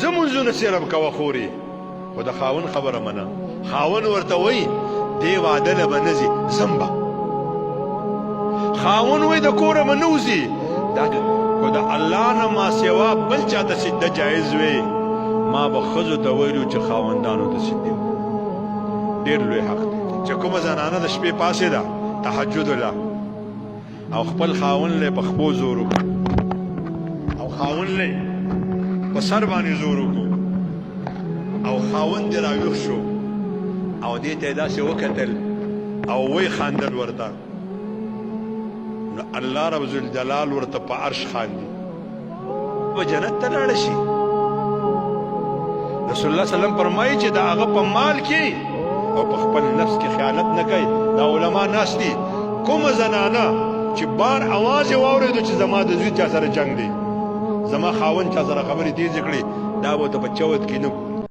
پنځه منځونه صرف کوه خورې خو د خاوند خبره منه خاوند ورته وایي دې واده له به نه ځي ځم به خاوند وایي د کوره به نه وځي خو د الله نه ما سوا بل چا ته سجده جایز وی ما به ښځو ته ویلو چې خاوندانو ته سجدې وکړي ډېر لوی حق دی چې کومه زنانه د شپې پاسېده تهجد الله او خپل خاوند لی په خپو زور وکړو او خاوند لی په سر باندې زور وکړو او خاوند دې راویښ شو او دې ته یې داسې وکتل او وی خاندل ورته نو الله رب ذوالجلال ورته په عرش خاندي په جنت ته لاړه شي رسول الله سلم فرمایي چې د هغه په مال کې او په خپل نفس کې خیانت نه کوي دا علما ناست دي کومه زنانه چې بار اواز یې واورېدو چې زما د زوی چا سره جنګ دی زما خاوند چا سره خبرې تیزې کړې دا به ورته په چوت کې نه